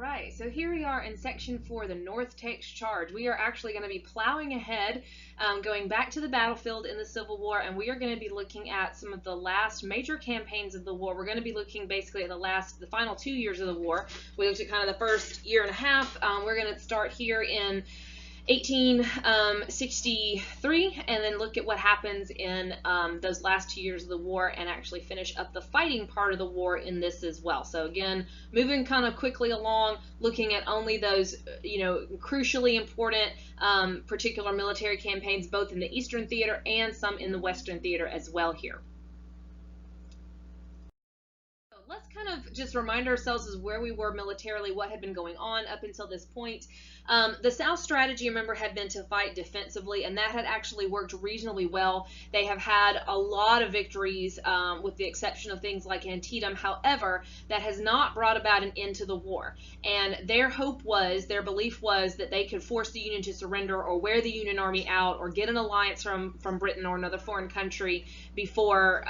right, so here we are in section 4, the North Takes Charge. We are actually going to be plowing ahead, going back to the battlefield in the Civil War, and we are going to be looking at some of the last major campaigns of the war.'re going to be looking basically at the final 2 years of the war. We looked at kind of the first year and a half. We're going to start here in 1863 and then look at what happens in those last 2 years of the war and actually finish up the fighting part of the war in this as well. So again, moving kind of quickly along, looking at only those crucially important particular military campaigns, both in the Eastern Theater and some in the Western Theater as well here. Let's kind of just remind ourselves as where we were militarily, what had been going on up until this point. The South strategy, remember, had been to fight defensively, and that had actually worked reasonably well. They have had a lot of victories, with the exception of things like Antietam. However, that has not brought about an end to the war. And their belief was that they could force the Union to surrender or wear the Union Army out or get an alliance from Britain or another foreign country before...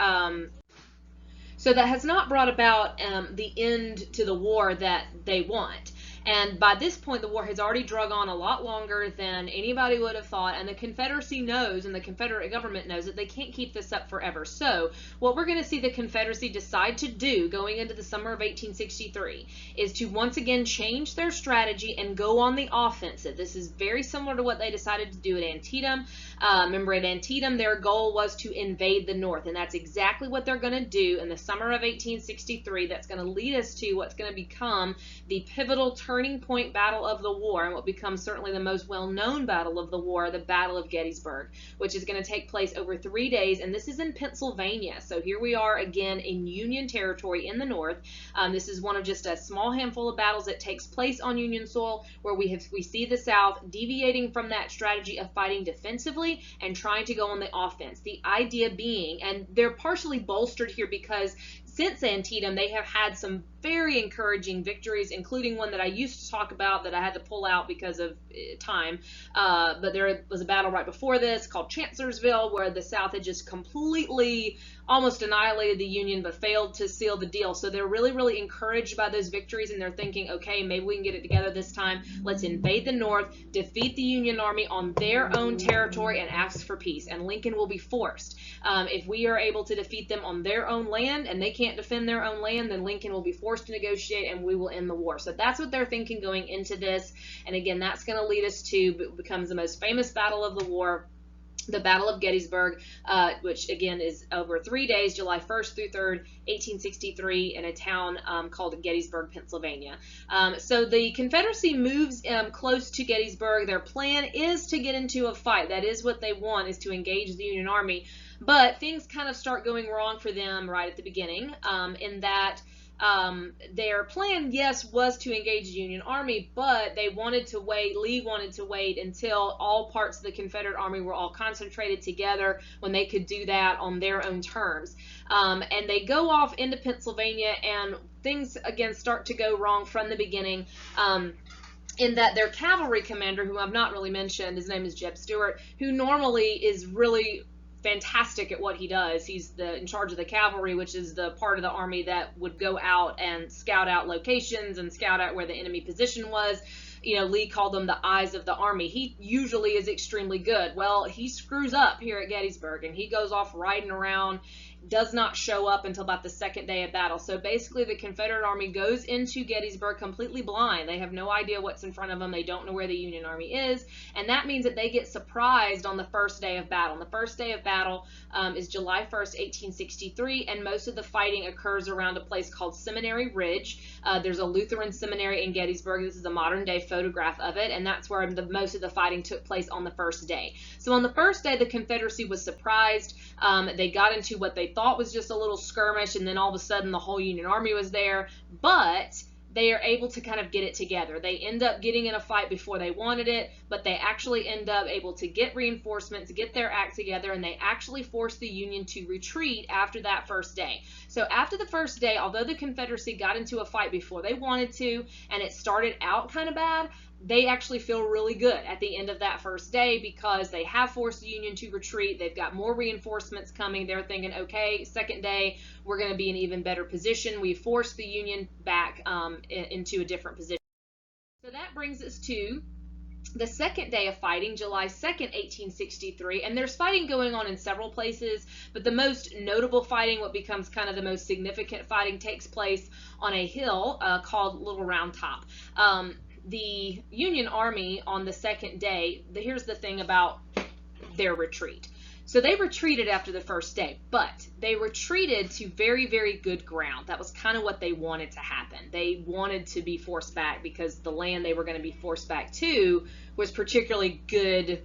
So that has not brought about the end to the war that they want. And by this point, the war has already drug on a lot longer than anybody would have thought, and the Confederacy knows, and the Confederate government knows, that they can't keep this up forever. So what we're going to see the Confederacy decide to do going into the summer of 1863 is to once again change their strategy and go on the offensive. This is very similar to what they decided to do at Antietam. Remember, at Antietam, their goal was to invade the North, and that's exactly what they're going to do in the summer of 1863. That's going to lead us to what's going to become the pivotal turning point battle of the war, and what becomes certainly the most well-known battle of the war, the Battle of Gettysburg, which is going to take place over 3 days, and this is in Pennsylvania. So here we are again in Union territory in the North. This is one of just a small handful of battles that takes place on Union soil, where we see the South deviating from that strategy of fighting defensively and trying to go on the offense. The idea being, and they're partially bolstered here because since Antietam, they have had some very encouraging victories, including one that I used to talk about that I had to pull out because of time. But there was a battle right before this called Chancellorsville, where the South had just completely almost annihilated the Union but failed to seal the deal. So they're really, really encouraged by those victories, and they're thinking, okay, maybe we can get it together this time. Let's invade the North, defeat the Union Army on their own territory, and ask for peace. And Lincoln will be forced. If we are able to defeat them on their own land and they can't defend their own land, then Lincoln will be forced to negotiate and we will end the war. So that's what they're thinking going into this. And again, that's going to lead us to becomes the most famous battle of the war, the Battle of Gettysburg, which again is over 3 days, July 1st through 3rd, 1863, in a town called Gettysburg, Pennsylvania. So the Confederacy moves close to Gettysburg. Their plan is to get into a fight. That is what they want, is to engage the Union Army. But things kind of start going wrong for them right at the beginning, in that their plan, yes, was to engage the Union Army, but they wanted to wait, Lee wanted to wait until all parts of the Confederate Army were all concentrated together when they could do that on their own terms. And they go off into Pennsylvania, and things again start to go wrong from the beginning. In that their cavalry commander, whom I've not really mentioned, his name is Jeb Stuart, who normally is really fantastic at what he does. He's in charge of the cavalry, which is the part of the army that would go out and scout out locations and scout out where the enemy position was. Lee called them the eyes of the army. He usually is extremely good. Well, he screws up here at Gettysburg, and he goes off riding around, does not show up until about the second day of battle. So basically the Confederate Army goes into Gettysburg completely blind. They have no idea what's in front of them. They don't know where the Union Army is, and that means that they get surprised on the first day of battle. And the first day of battle is July 1st, 1863, and most of the fighting occurs around a place called Seminary Ridge. There's a Lutheran seminary in Gettysburg. This is a modern day photograph of it, and that's where most of the fighting took place on the first day. So on the first day, the Confederacy was surprised. They got into what they thought was just a little skirmish, and then all of a sudden the whole Union Army was there, but they are able to kind of get it together. They end up getting in a fight before they wanted it, but they actually end up able to get reinforcements, get their act together, and they actually force the Union to retreat after that first day. So after the first day, although the Confederacy got into a fight before they wanted to, and it started out kind of bad, they actually feel really good at the end of that first day because they have forced the Union to retreat. They've got more reinforcements coming. They're thinking, okay, second day, we're going to be in an even better position. We forced the Union back into a different position. that brings us to the second day of fighting, July 2nd, 1863, and there's fighting going on in several places, but the most notable fighting, what becomes kind of the most significant fighting, takes place on a hill called Little Round Top. The Union Army on the second day, here's the thing about their retreat. So they retreated after the first day, but they retreated to very, very good ground. That was kind of what they wanted to happen. They wanted to be forced back because the land they were going to be forced back to was particularly good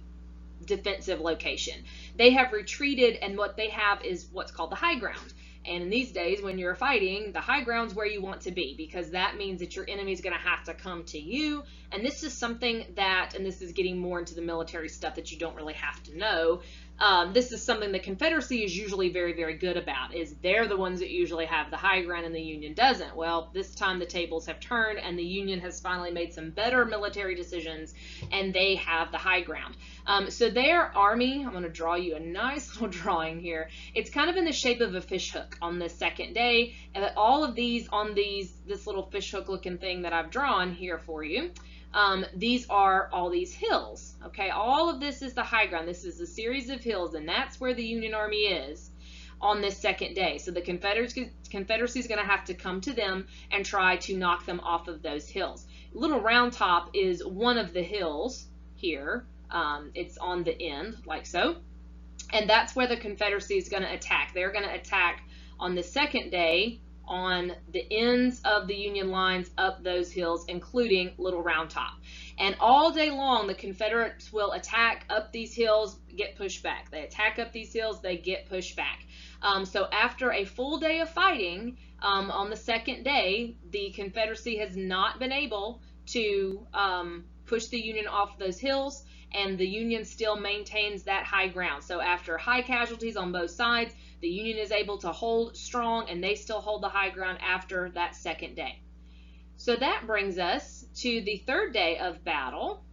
defensive location. They have retreated, and what they have is what's called the high ground. And in these days, when you're fighting, the high ground's where you want to be, because that means that your enemy is going to have to come to you. And this is something that, and this is getting more into the military stuff that you don't really have to know, this is something the Confederacy is usually very, very good about, is they're the ones that usually have the high ground and the Union doesn't. Well, this time the tables have turned and the Union has finally made some better military decisions and they have the high ground. So their army, I'm going to draw you a nice little drawing here. It's kind of in the shape of a fish hook on the second day, and all of these on this little fish hook looking thing that I've drawn here for you. These are all these hills, okay? All of this is the high ground. This is a series of hills, and that's where the Union Army is on this second day. So the Confederacy is going to have to come to them and try to knock them off of those hills. Little Round Top is one of the hills here. It's on the end, like so. And that's where the Confederacy is going to attack. They're going to attack on the second day on the ends of the Union lines up those hills, including Little Round Top. And all day long, the Confederates will attack up these hills, get pushed back. They attack up these hills, they get pushed back. So after a full day of fighting, on the second day, the Confederacy has not been able to push the Union off those hills, and the Union still maintains that high ground. So after high casualties on both sides, the Union is able to hold strong, and they still hold the high ground after that second day. So that brings us to the third day of battle.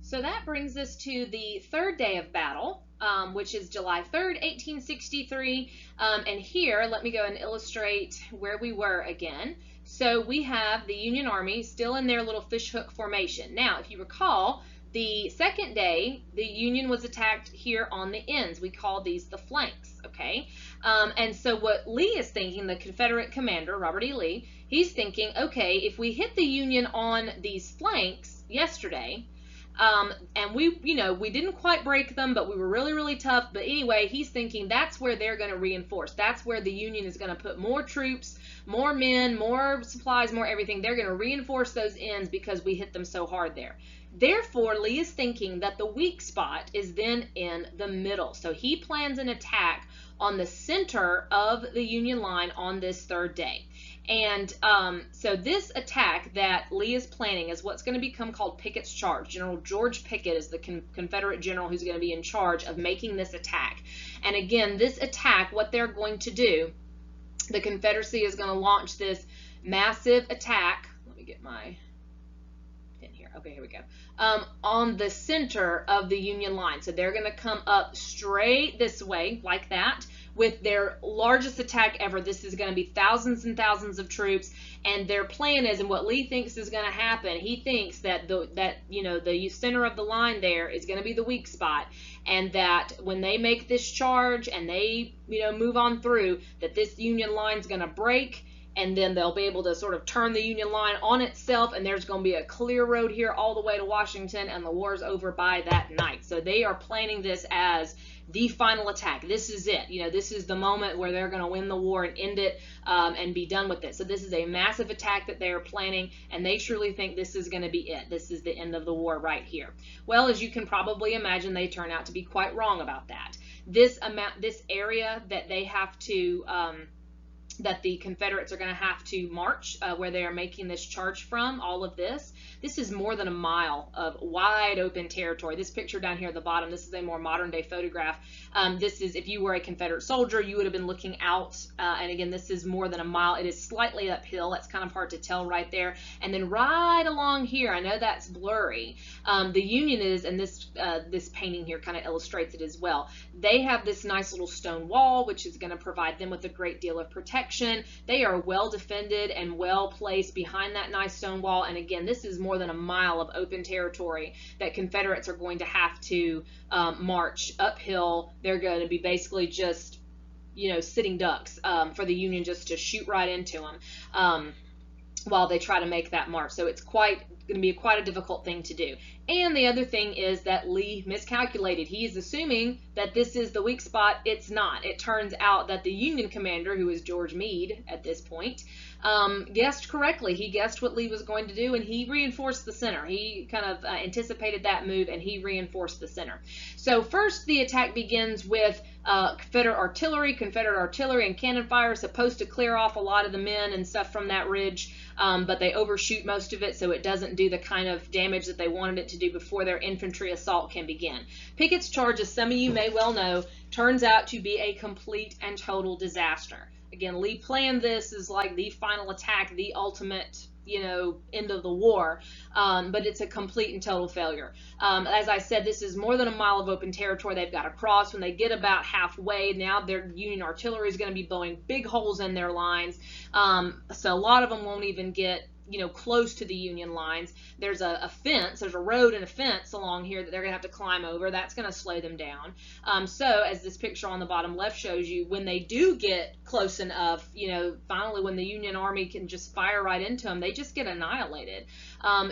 So that brings us to the third day of battle, which is July 3rd, 1863. And here, let me go and illustrate where we were again. So we have the Union Army still in their little fishhook formation. Now, if you recall, the second day, the Union was attacked here on the ends. We call these the flanks, okay? And so what Lee is thinking, the Confederate commander, Robert E. Lee, he's thinking, okay, if we hit the Union on these flanks yesterday, and we didn't quite break them, but we were really, really tough. But anyway, he's thinking that's where they're going to reinforce. That's where the Union is going to put more troops, more men, more supplies, more everything. They're going to reinforce those ends because we hit them so hard there. Therefore, Lee is thinking that the weak spot is then in the middle. So he plans an attack on the center of the Union line on this third day. And so this attack that Lee is planning is what's going to become called Picketts Charge. General George Pickett is the Confederate general who's going to be in charge of making this attack. And again, this attack, what they're going to do, the Confederacy is going to launch this massive attack. Let me get my pin here. Okay, here we go. On the center of the Union line. So they're going to come up straight this way, like that, with their largest attack ever. This is going to be thousands and thousands of troops, and their plan is, and what Lee thinks is going to happen, he thinks that the center of the line there is going to be the weak spot, and that when they make this charge and they move on through, that this Union line is going to break, and then they'll be able to sort of turn the Union line on itself, and there's going to be a clear road here all the way to Washington, and the war's over by that night. So they are planning this as the final attack. This is it. This is the moment where they're going to win the war and end it and be done with it. So this is a massive attack that they are planning, and they truly think this is going to be it. This is the end of the war right here. Well, as you can probably imagine, they turn out to be quite wrong about that. This area that they have to that the Confederates are going to have to march, where they are making this charge from, all of this is more than a mile of wide open territory. This picture down here at the bottom, this is a more modern day photograph. This is, if you were a Confederate soldier, you would have been looking out, and again, this is more than a mile. It is slightly uphill. That's kind of hard to tell right there. And then right along here, I know that's blurry, the Union is, and this painting here kind of illustrates it as well. They have this nice little stone wall, which is going to provide them with a great deal of protection. They are well defended and well placed behind that nice stone wall. And again, this is more than a mile of open territory that Confederates are going to have to march uphill. They're going to be basically just, sitting ducks for the Union just to shoot right into them while they try to make that march. So it's going to be quite a difficult thing to do. And the other thing is that Lee miscalculated. He is assuming that this is the weak spot. It's not. It turns out that the Union commander, who is George Meade at this point, guessed correctly. He guessed what Lee was going to do, and he reinforced the center. He kind of anticipated that move, and he reinforced the center. So first, the attack begins with Confederate artillery and cannon fire, supposed to clear off a lot of the men and stuff from that ridge, but they overshoot most of it, so it doesn't do the kind of damage that they wanted it to do before their infantry assault can begin. Picketts Charge, as some of you may well know, turns out to be a complete and total disaster. Again, Lee planned this as like the final attack, the ultimate, end of the war, but it's a complete and total failure. As I said, this is more than a mile of open territory they've got to cross. When they get about halfway, now their Union artillery is going to be blowing big holes in their lines, so a lot of them won't even get close to the Union lines. There's a fence, there's a road and a fence along here that they're gonna have to climb over. That's gonna slow them down. So as this picture on the bottom left shows you, when they do get close enough, finally when the Union Army can just fire right into them, they just get annihilated.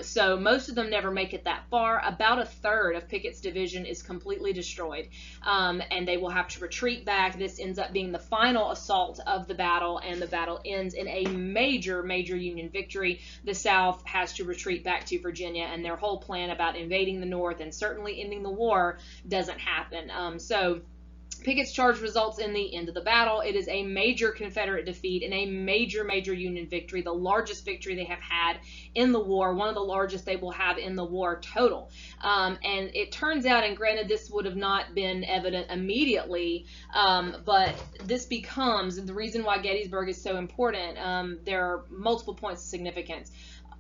So most of them never make it that far. About a third of Pickett's division is completely destroyed, and they will have to retreat back. This ends up being the final assault of the battle, and the battle ends in a major Union victory. The South has to retreat back to Virginia, and their whole plan about invading the North and certainly ending the war doesn't happen. So Pickett's Charge results in the end of the battle. It is a major Confederate defeat and a major Union victory, the largest victory they have had in the war, one of the largest they will have in the war total. And it turns out, and granted this would have not been evident immediately, but this becomes, the reason why Gettysburg is so important, there are multiple points of significance.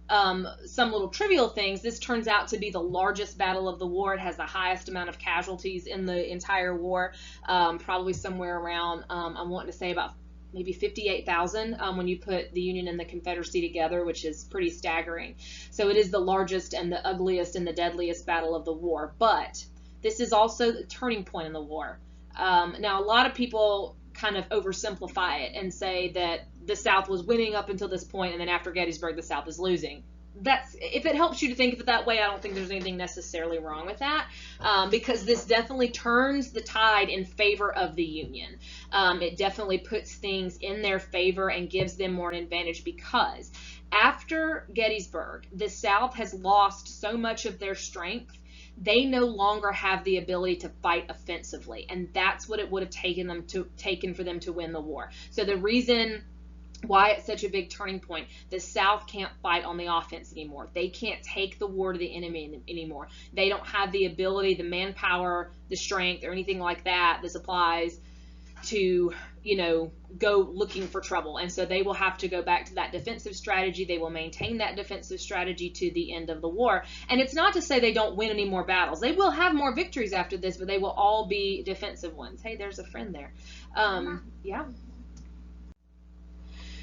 Some little trivial things, this turns out to be the largest battle of the war. It has the highest amount of casualties in the entire war, probably somewhere around, I'm wanting to say about maybe 58,000 when you put the Union and the Confederacy together, which is pretty staggering. So it is the largest and the ugliest and the deadliest battle of the war, but this is also the turning point in the war. Now, a lot of people kind of oversimplify it and say that the South was winning up until this point, and then after Gettysburg, the South is losing. If it helps you to think of it that way, I don't think there's anything necessarily wrong with that, because this definitely turns the tide in favor of the Union. It definitely puts things in their favor and gives them more an advantage, because after Gettysburg, the South has lost so much of their strength. They no longer have the ability to fight offensively, and that's what it would have taken for them to win the war. So the reason why it's such a big turning point, the South can't fight on the offense anymore. They can't take the war to the enemy anymore. They don't have the ability, the manpower, the strength, or anything like that, the supplies to, go looking for trouble. And so they will have to go back to that defensive strategy. They will maintain that defensive strategy to the end of the war. And it's not to say they don't win any more battles. They will have more victories after this, but they will all be defensive ones. Hey, there's a friend there. Yeah.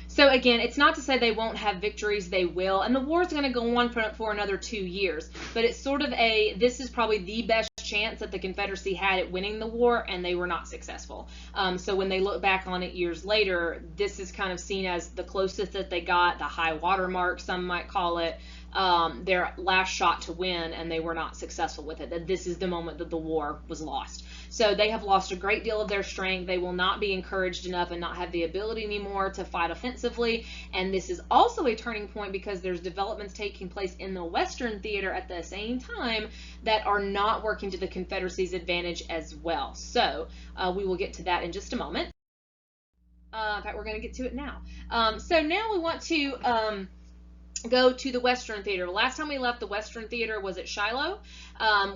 So again, it's not to say they won't have victories, they will, and the war is going to go on for another 2 years, but it's sort of this is probably the best chance that the Confederacy had at winning the war, and they were not successful. So when they look back on it years later, this is kind of seen as the closest that they got, the high water mark, some might call it, their last shot to win, and they were not successful with it. That this is the moment that the war was lost. So they have lost a great deal of their strength. They will not be encouraged enough and not have the ability anymore to fight offensively. And this is also a turning point because there's developments taking place in the Western theater at the same time that are not working to the Confederacy's advantage as well. So we will get to that in just a moment. In fact, we're going to get to it now. So now we want to go to the Western Theater. The last time we left the Western Theater was at Shiloh,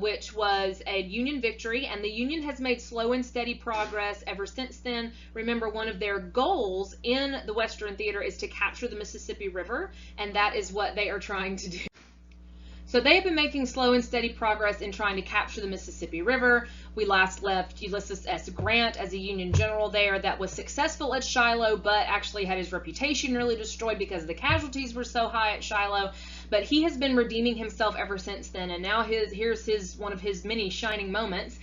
which was a Union victory, and the Union has made slow and steady progress ever since then. Remember, one of their goals in the Western Theater is to capture the Mississippi River, and that is what they are trying to do. So they have been making slow and steady progress in trying to capture the Mississippi River. We last left Ulysses S. Grant as a Union general there that was successful at Shiloh, but actually had his reputation really destroyed because the casualties were so high at Shiloh. But he has been redeeming himself ever since then, and now here's one of his many shining moments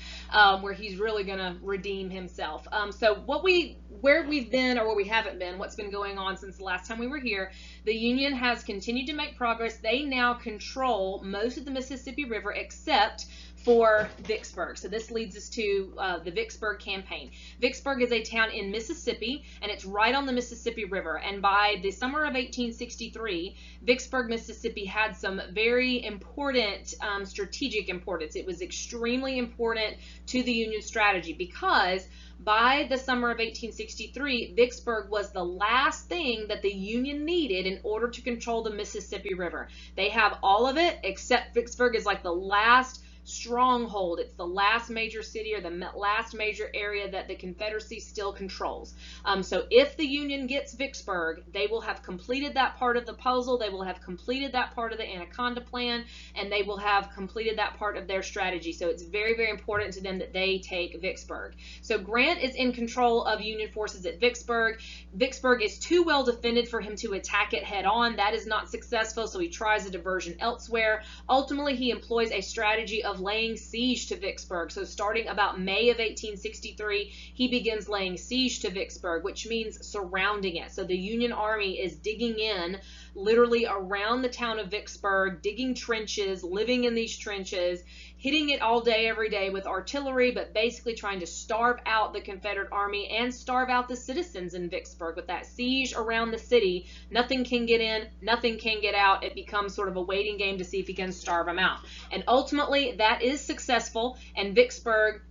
where he's really going to redeem himself. So where we've been or where we haven't been, what's been going on since the last time we were here, the Union has continued to make progress. They now control most of the Mississippi River except for Vicksburg. So this leads us to the Vicksburg Campaign. Vicksburg is a town in Mississippi, and it's right on the Mississippi River. And by the summer of 1863, Vicksburg, Mississippi had some very important strategic importance. It was extremely important to the Union strategy because by the summer of 1863, Vicksburg was the last thing that the Union needed in order to control the Mississippi River. They have all of it, except Vicksburg is like the last stronghold. It's the last major city or the last major area that the Confederacy still controls. So if the Union gets Vicksburg, they will have completed that part of the puzzle, they will have completed that part of the Anaconda Plan, and they will have completed that part of their strategy. So it's very, very important to them that they take Vicksburg. So Grant is in control of Union forces at Vicksburg. Vicksburg is too well defended for him to attack it head on. That is not successful, so he tries a diversion elsewhere. Ultimately, he employs a strategy of laying siege to Vicksburg. So starting about May of 1863, he begins laying siege to Vicksburg, which means surrounding it. So the Union Army is digging in literally around the town of Vicksburg, digging trenches, living in these trenches, hitting it all day, every day with artillery, but basically trying to starve out the Confederate Army and starve out the citizens in Vicksburg. With that siege around the city, nothing can get in, nothing can get out. It becomes sort of a waiting game to see if he can starve them out. And ultimately, that is successful, and Vicksburg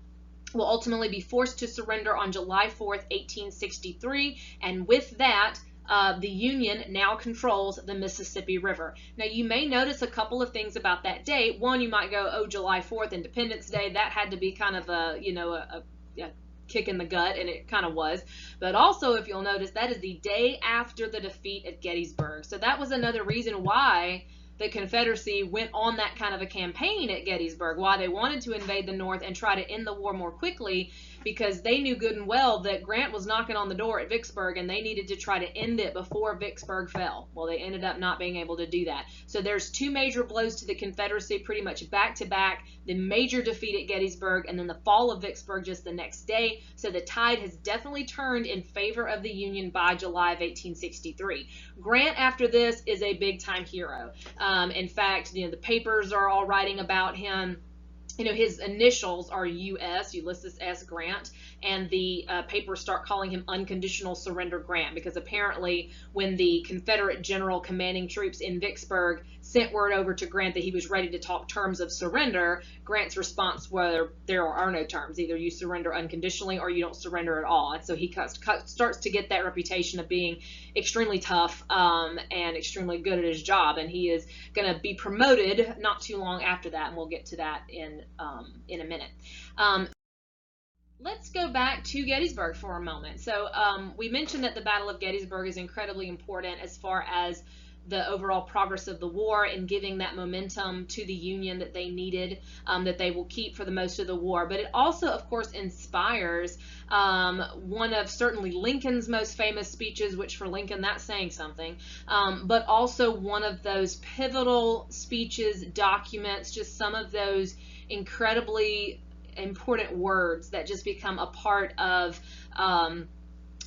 will ultimately be forced to surrender on July 4th, 1863, and with that, the Union now controls the Mississippi River. Now, you may notice a couple of things about that date. One, you might go, oh, July 4th, Independence Day, that had to be kind of a kick in the gut, and it kind of was. But also, if you'll notice, that is the day after the defeat at Gettysburg. So that was another reason why the Confederacy went on that kind of a campaign at Gettysburg, why they wanted to invade the North and try to end the war more quickly, because they knew good and well that Grant was knocking on the door at Vicksburg and they needed to try to end it before Vicksburg fell. Well, they ended up not being able to do that. So there's two major blows to the Confederacy pretty much back to back, the major defeat at Gettysburg and then the fall of Vicksburg just the next day. So the tide has definitely turned in favor of the Union by July of 1863. Grant, after this, is a big time hero. In fact, the papers are all writing about him. His initials are US, Ulysses S. Grant, and the papers start calling him Unconditional Surrender Grant, because apparently when the Confederate general commanding troops in Vicksburg sent word over to Grant that he was ready to talk terms of surrender, Grant's response was, there are no terms. Either you surrender unconditionally or you don't surrender at all. And so he starts to get that reputation of being extremely tough and extremely good at his job, and he is going to be promoted not too long after that, and we'll get to that in a minute. Let's go back to Gettysburg for a moment. So we mentioned that the Battle of Gettysburg is incredibly important as far as the overall progress of the war and giving that momentum to the Union that they needed, that they will keep for the most of the war. But it also, of course, inspires one of certainly Lincoln's most famous speeches, which for Lincoln, that's saying something, but also one of those pivotal speeches, documents, just some of those incredibly important words that just become a part of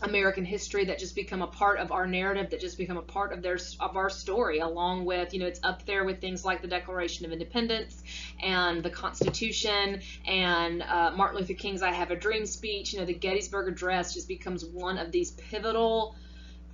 American history, that just become a part of our narrative, that just become a part of our story, along with, it's up there with things like the Declaration of Independence and the Constitution and Martin Luther King's I Have a Dream speech. The Gettysburg Address just becomes one of these pivotal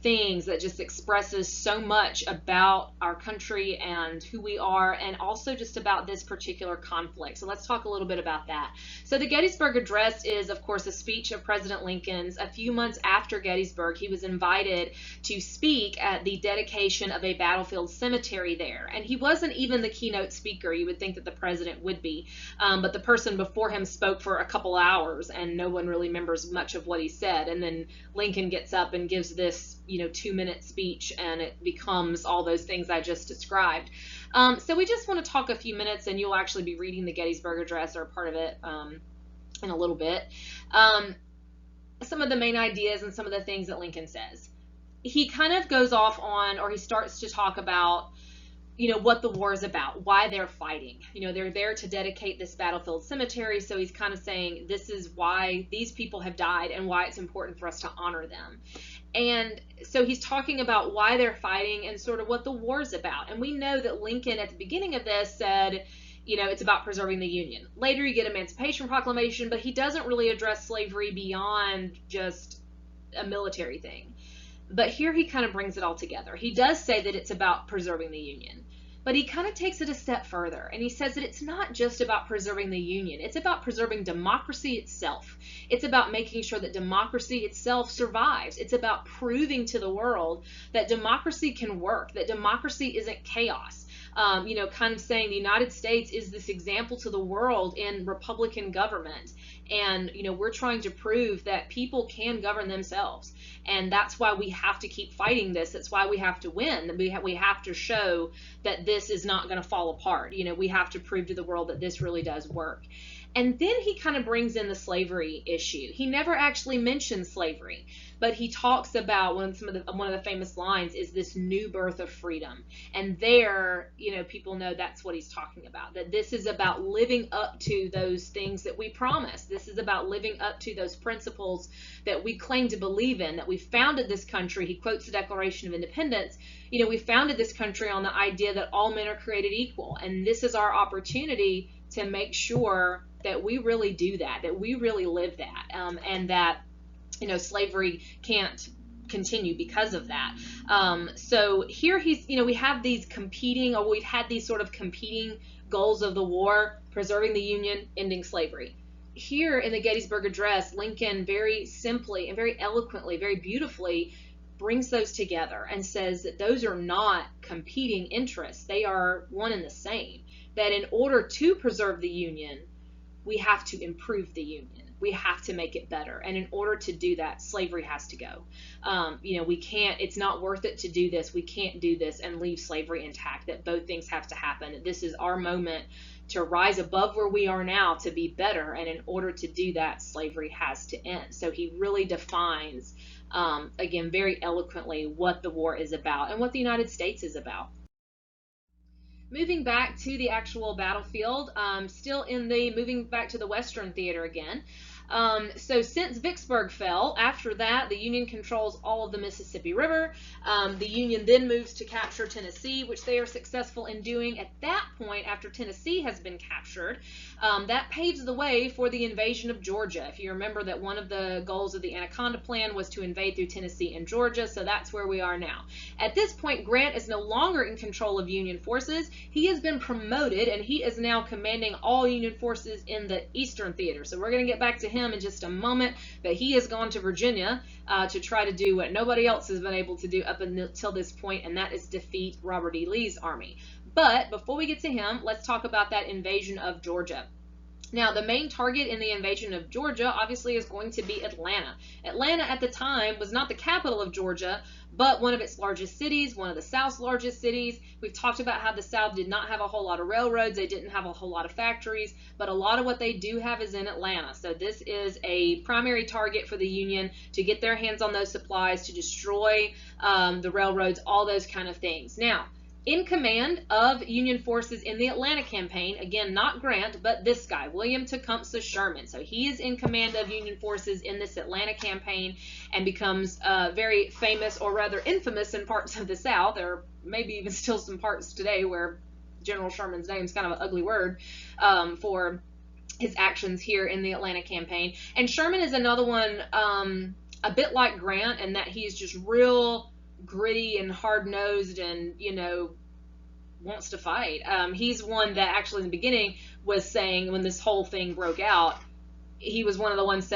things that just expresses so much about our country and who we are, and also just about this particular conflict. So let's talk a little bit about that. So the Gettysburg Address is, of course, a speech of President Lincoln's. A few months after Gettysburg, he was invited to speak at the dedication of a battlefield cemetery there. And he wasn't even the keynote speaker. You would think that the president would be, but the person before him spoke for a couple hours, and no one really remembers much of what he said. And then Lincoln gets up and gives this 2-minute speech, and it becomes all those things I just described. So we just want to talk a few minutes, and you'll actually be reading the Gettysburg Address or a part of it in a little bit. Some of the main ideas and some of the things that Lincoln says. He kind of goes off on, or he starts to talk about, what the war is about, why they're fighting. They're there to dedicate this battlefield cemetery, so he's kind of saying this is why these people have died and why it's important for us to honor them. And so he's talking about why they're fighting and sort of what the war is about. And we know that Lincoln at the beginning of this said, it's about preserving the Union. Later you get Emancipation Proclamation, but he doesn't really address slavery beyond just a military thing. But here he kind of brings it all together. He does say that it's about preserving the Union, but he kind of takes it a step further, and he says that it's not just about preserving the Union. It's about preserving democracy itself. It's about making sure that democracy itself survives. It's about proving to the world that democracy can work, that democracy isn't chaos. Kind of saying the United States is this example to the world in Republican government. And, we're trying to prove that people can govern themselves. And that's why we have to keep fighting this. That's why we have to win. We have to show that this is not going to fall apart. We have to prove to the world that this really does work. And then he kind of brings in the slavery issue. He never actually mentions slavery, but he talks about one of the famous lines is this new birth of freedom. And there, people know that's what he's talking about, that this is about living up to those things that we promise. This is about living up to those principles that we claim to believe in, that we founded this country. He quotes the Declaration of Independence. We founded this country on the idea that all men are created equal. And this is our opportunity to make sure that we really do that we really live that, and that, slavery can't continue because of that. So here we've had these sort of competing goals of the war: preserving the Union, ending slavery. Here in the Gettysburg Address, Lincoln very simply and very eloquently, very beautifully brings those together and says that those are not competing interests. They are one and the same. That in order to preserve the Union, we have to improve the Union. We have to make it better. And in order to do that, slavery has to go. We can't, it's not worth it to do this. We can't do this and leave slavery intact. That both things have to happen. This is our moment to rise above where we are now to be better. And in order to do that, slavery has to end. So he really defines, again, very eloquently what the war is about and what the United States is about. Moving back to the actual battlefield, moving back to the Western Theater again. So since Vicksburg fell, after that, the Union controls all of the Mississippi River. The Union then moves to capture Tennessee, which they are successful in doing. At that point, after Tennessee has been captured, that paves the way for the invasion of Georgia. If you remember that one of the goals of the Anaconda Plan was to invade through Tennessee and Georgia, so that's where we are now. At this point, Grant is no longer in control of Union forces. He has been promoted, and he is now commanding all Union forces in the Eastern Theater. So we're going to get back to him in just a moment, but he has gone to Virginia to try to do what nobody else has been able to do up until this point, and that is defeat Robert E. Lee's army. But before we get to him, let's talk about that invasion of Georgia. Now, the main target in the invasion of Georgia obviously is going to be Atlanta. Atlanta at the time was not the capital of Georgia, but one of its largest cities, one of the South's largest cities. We've talked about how the South did not have a whole lot of railroads. They didn't have a whole lot of factories, but a lot of what they do have is in Atlanta. So this is a primary target for the Union to get their hands on those supplies, to destroy the railroads, all those kind of things. Now, in command of Union forces in the Atlanta campaign, again, not Grant, but this guy, William Tecumseh Sherman. So he is in command of Union forces in this Atlanta campaign and becomes very famous, or rather infamous, in parts of the South, or maybe even still some parts today where General Sherman's name is kind of an ugly word for his actions here in the Atlanta campaign. And Sherman is another one a bit like Grant in that he's just real gritty and hard-nosed and, you know, wants to fight. He's one that actually in the beginning was saying, when this whole thing broke out, he was one of the ones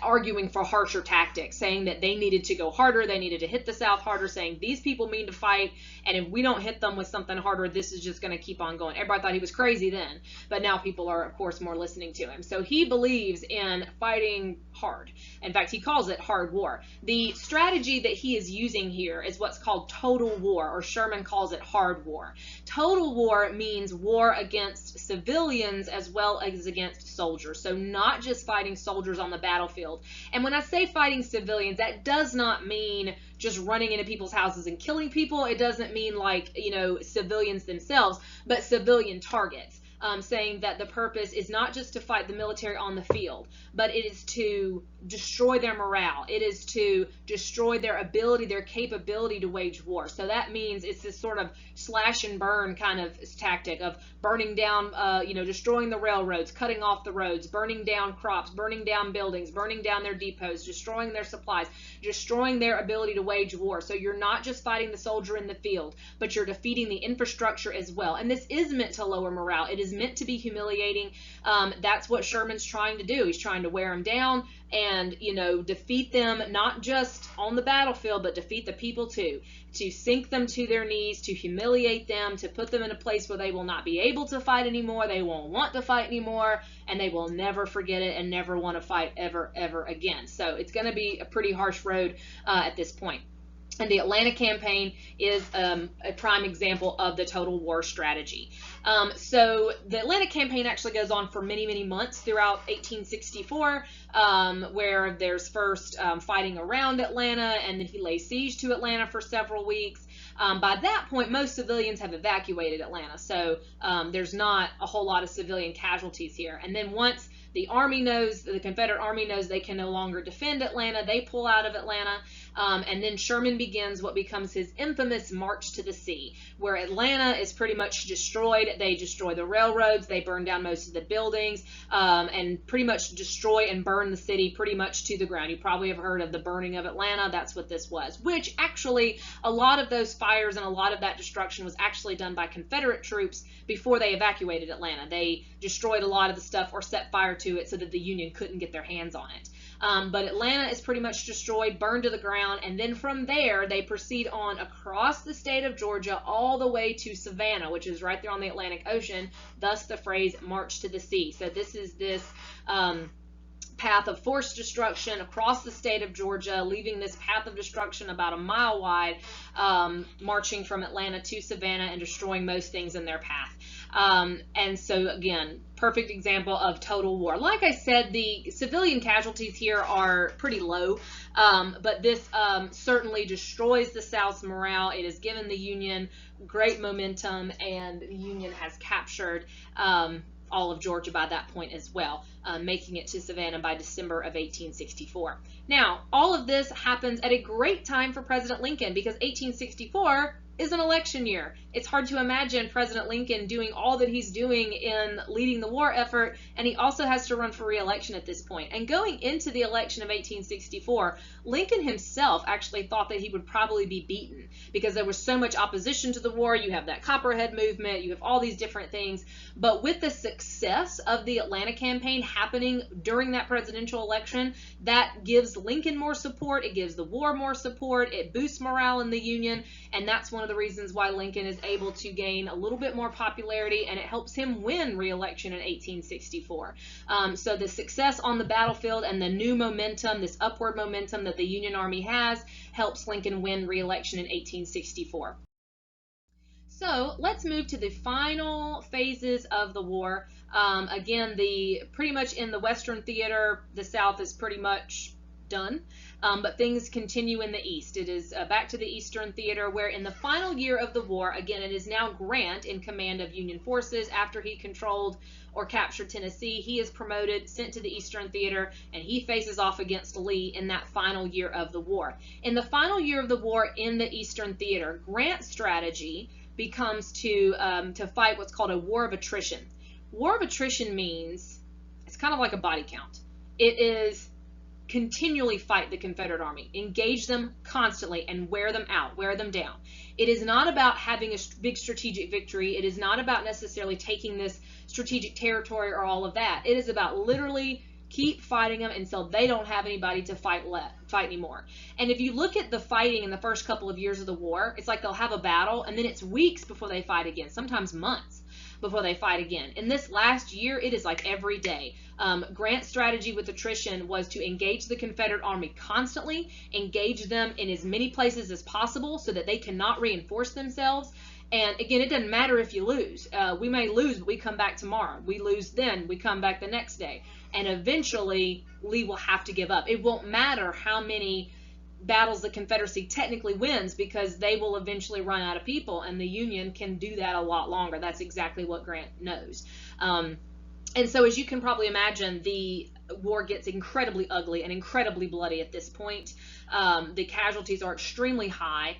arguing for harsher tactics, saying that they needed to go harder, they needed to hit the South harder, saying these people mean to fight, and if we don't hit them with something harder, this is just going to keep on going. Everybody thought he was crazy then, but now people are, of course, more listening to him. So he believes in fighting hard. In fact, he calls it hard war. The strategy that he is using here is what's called total war, or Sherman calls it hard war. Total war means war against civilians as well as against soldiers. So not just fighting soldiers on the battlefield. And when I say fighting civilians, that does not mean just running into people's houses and killing people. It doesn't mean like, you know, civilians themselves, but civilian targets. Saying that the purpose is not just to fight the military on the field, but it is to destroy their morale. It is to destroy their ability, their capability to wage war. So that means it's this sort of slash and burn kind of tactic of burning down, destroying the railroads, cutting off the roads, burning down crops, burning down buildings, burning down their depots, destroying their supplies, destroying their ability to wage war. So you're not just fighting the soldier in the field, but you're defeating the infrastructure as well. And this is meant to lower morale. It is meant to be humiliating. That's what Sherman's trying to do. He's trying to wear them down and, you know, defeat them, not just on the battlefield, but defeat the people too, to sink them to their knees, to humiliate them, to put them in a place where they will not be able to fight anymore, they won't want to fight anymore, and they will never forget it and never want to fight ever, ever again. So it's going to be a pretty harsh road at this point. And the Atlanta campaign is a prime example of the total war strategy. So the Atlanta campaign actually goes on for many, many months throughout 1864, where there's first fighting around Atlanta, and then he lays siege to Atlanta for several weeks. By that point, most civilians have evacuated Atlanta, so there's not a whole lot of civilian casualties here. And then once the Army knows, the Confederate Army knows they can no longer defend Atlanta, they pull out of Atlanta, and then Sherman begins what becomes his infamous March to the Sea, where Atlanta is pretty much destroyed. They destroy the railroads, they burn down most of the buildings, and pretty much destroy and burn the city pretty much to the ground. You probably have heard of the burning of Atlanta. That's what this was, which actually a lot of those fires and a lot of that destruction was actually done by Confederate troops before they evacuated Atlanta. They destroyed a lot of the stuff or set fire to it so that the Union couldn't get their hands on it. But Atlanta is pretty much destroyed, burned to the ground, and then from there they proceed on across the state of Georgia all the way to Savannah, which is right there on the Atlantic Ocean, thus the phrase March to the Sea. So this is this path of forced destruction across the state of Georgia, leaving this path of destruction about a mile wide, marching from Atlanta to Savannah and destroying most things in their path. And so again, perfect example of total war. Like I said, the civilian casualties here are pretty low, but this certainly destroys the South's morale. It has given the Union great momentum, and the Union has captured all of Georgia by that point as well, making it to Savannah by December of 1864. Now, all of this happens at a great time for President Lincoln, because 1864 is an election year. It's hard to imagine President Lincoln doing all that he's doing in leading the war effort, and he also has to run for re-election at this point. And going into the election of 1864, Lincoln himself actually thought that he would probably be beaten because there was so much opposition to the war. You have that Copperhead movement, you have all these different things. But with the success of the Atlanta campaign happening during that presidential election, that gives Lincoln more support, it gives the war more support, it boosts morale in the Union, and that's one of the reasons why Lincoln is able to gain a little bit more popularity, and it helps him win re-election in 1864. So the success on the battlefield and the new momentum, this upward momentum that the Union Army has, helps Lincoln win re-election in 1864. So let's move to the final phases of the war. Again, pretty much in the Western theater, the South is pretty much done, but things continue in the East. It is back to the Eastern theater, where in the final year of the war, again, it is now Grant in command of Union forces. After he controlled or captured Tennessee, he is promoted, sent to the Eastern theater, and he faces off against Lee in that final year of the war. In the final year of the war in the Eastern theater, Grant's strategy becomes to fight what's called a war of attrition. War of attrition means it's kind of like a body count. It is continually fight the Confederate Army, engage them constantly, and wear them out, wear them down. It is not about having a big strategic victory. It is not about necessarily taking this strategic territory or all of that. It is about literally keep fighting them until they don't have anybody to fight anymore. And if you look at the fighting in the first couple of years of the war, it's like they'll have a battle, and then it's weeks before they fight again, sometimes months before they fight again. In this last year, it is like every day. Grant's strategy with attrition was to engage the Confederate Army constantly, engage them in as many places as possible so that they cannot reinforce themselves. And again, it doesn't matter if you lose. We may lose, but we come back tomorrow. We lose then, we come back the next day. And eventually, Lee will have to give up. It won't matter how many battles the Confederacy technically wins, because they will eventually run out of people, and the Union can do that a lot longer. That's exactly what Grant knows. And so, as you can probably imagine, the war gets incredibly ugly and incredibly bloody at this point. The casualties are extremely high.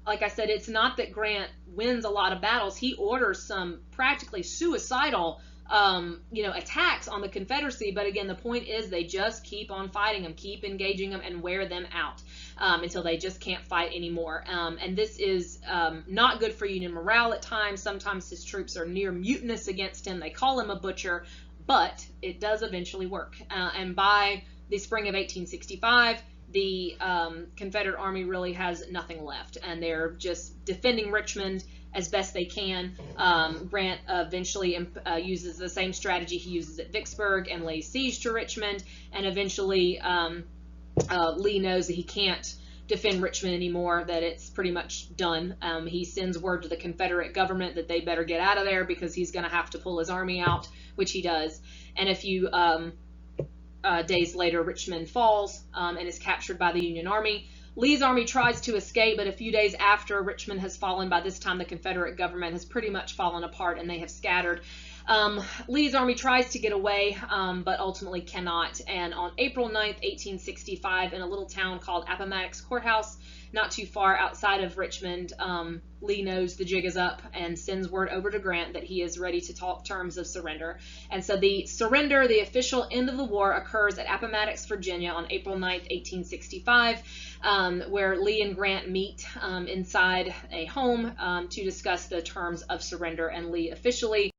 Like I said, it's not that Grant wins a lot of battles. He orders some practically suicidal attacks on the Confederacy, but again, the point is they just keep on fighting them, keep engaging them, and wear them out until they just can't fight anymore. And this is not good for Union morale at times. Sometimes his troops are near mutinous against him. They call him a butcher, but it does eventually work. And by the spring of 1865, the Confederate Army really has nothing left, and they're just defending Richmond as best they can. Grant eventually uses the same strategy he uses at Vicksburg and lays siege to Richmond, and eventually Lee knows that he can't defend Richmond anymore, that it's pretty much done. He sends word to the Confederate government that they better get out of there because he's going to have to pull his army out, which he does. And a few days later, Richmond falls and is captured by the Union Army. Lee's army tries to escape, but a few days after Richmond has fallen, by this time the Confederate government has pretty much fallen apart and they have scattered. Lee's army tries to get away, but ultimately cannot. And on April 9th, 1865, in a little town called Appomattox Courthouse, not too far outside of Richmond, Lee knows the jig is up and sends word over to Grant that he is ready to talk terms of surrender. And so the surrender, the official end of the war, occurs at Appomattox, Virginia on April 9th, 1865, where Lee and Grant meet inside a home to discuss the terms of surrender, and Lee officially